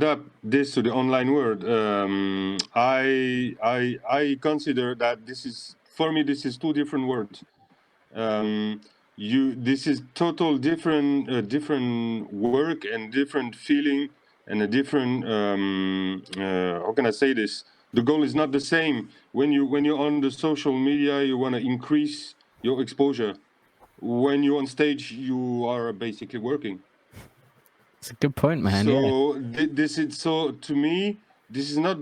adapt this to the online world, I consider that this is, for me, this is two different worlds. This is total different work and different feeling and a different how can I say this? The goal is not the same. When you're on the social media, you want to increase your exposure. When you're on stage, you are basically working. It's a good point, man. So this is, so to me, this is not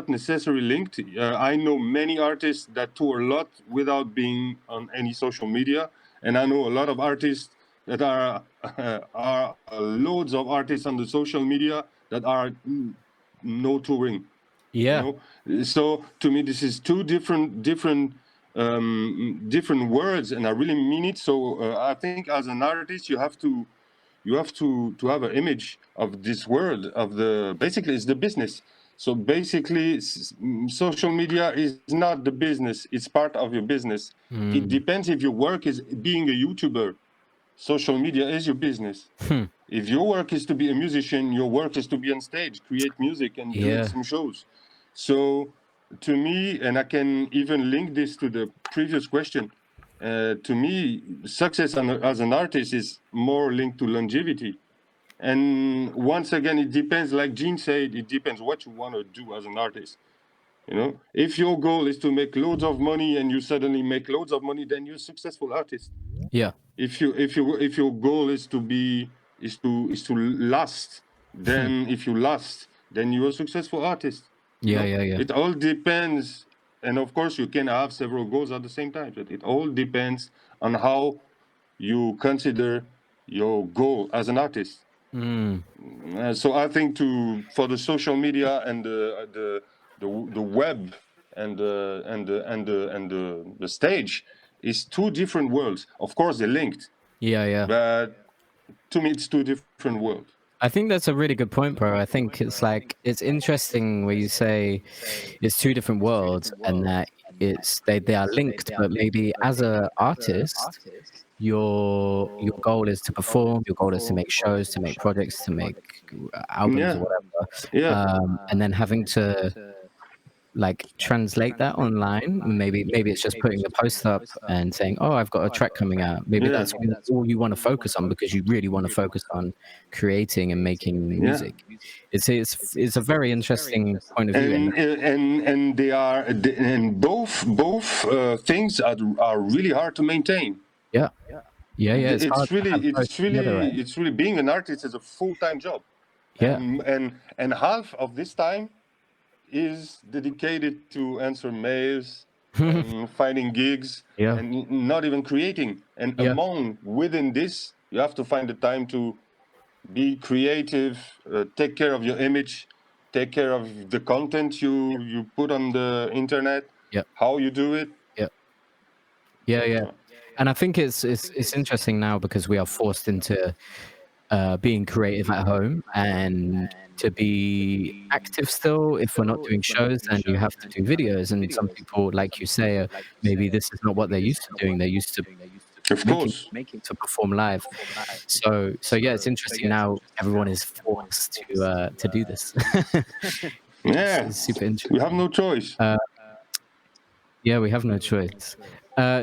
necessarily linked. I know many artists that tour a lot without being on any social media, and I know a lot of artists that are loads of artists on the social media that are no touring. Yeah. You know? So to me, this is two different words, and I really mean it. So I think as an artist, you have to have an image of this world of the, basically it's the business. So basically social media is not the business, it's part of your business. It depends. If your work is being a YouTuber, social media is your business. If your work is to be a musician, your work is to be on stage, create music and do some shows. So to me, and I can even link this to the previous question, to me, success as an artist is more linked to longevity. And once again, it depends, like Gene said, it depends what you want to do as an artist. You know, if your goal is to make loads of money and you suddenly make loads of money, then you're a successful artist. Yeah. If your goal is to last, then if you last, then you're a successful artist. Yeah. It all depends. And of course, you can have several goals at the same time. But it all depends on how you consider your goal as an artist. So I think for the social media and the web and the stage is two different worlds. Of course, they're linked. Yeah. But to me, it's two different worlds. I think that's a really good point, bro. I think it's like, it's interesting where you say it's two different worlds and that they are linked, but maybe as an artist, your goal is to perform, your goal is to make shows, to make projects, to make albums or whatever. And then having to like translate that online. Maybe it's just putting a post up and saying, oh, I've got a track coming out. Maybe that's all you want to focus on because you really want to focus on creating and making music. It's a very interesting point of view. And they are, and both things are really hard to maintain. Yeah. It's really being an artist is a full-time job. Yeah. And half of this time is dedicated to answer mails and finding gigs and not even creating. And within this, you have to find the time to be creative, take care of your image, take care of the content you put on the internet, how you do it. Yeah. And I think it's interesting now because we are forced into being creative at home and to be active still. If we're not doing shows, then you have to do videos. And some people, like you say, maybe this is not what they're used to doing. They're used to making to perform live. So yeah, it's interesting now. Everyone is forced to do this. It's super interesting. We have no choice. Yeah, we have no choice.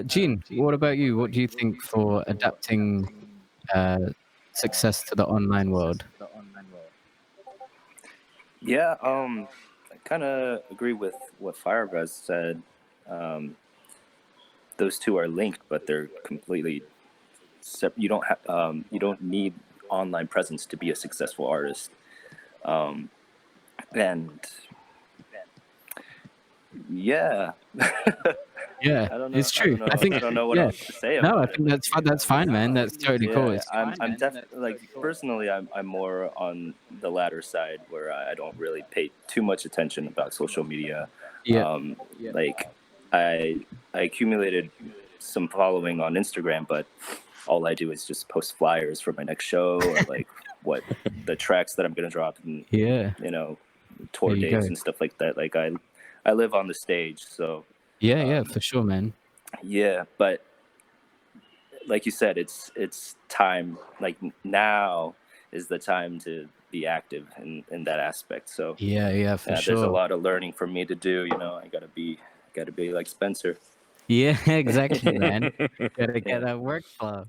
Gene, what about you? What do you think for adapting success to the online world? Yeah, I kind of agree with what Faya Braz said. Those two are linked, but they're completely separate. You don't need online presence to be a successful artist. And yeah. Yeah, I don't know, it's true. I don't know what else to say about I think that's fine, man. That's totally cool. I'm definitely, like, personally, I'm more on the latter side where I don't really pay too much attention about social media. Like I accumulated some following on Instagram, but all I do is just post flyers for my next show or like what the tracks that I'm gonna drop and tour dates and stuff like that. Like I live on the stage, so for sure, man. Yeah, but like you said, it's time. Like now, is the time to be active in that aspect. So yeah, for there's a sure. lot of learning for me to do. You know, I gotta be like Spencer. Yeah, exactly, man. Gotta Yeah. get that workflow.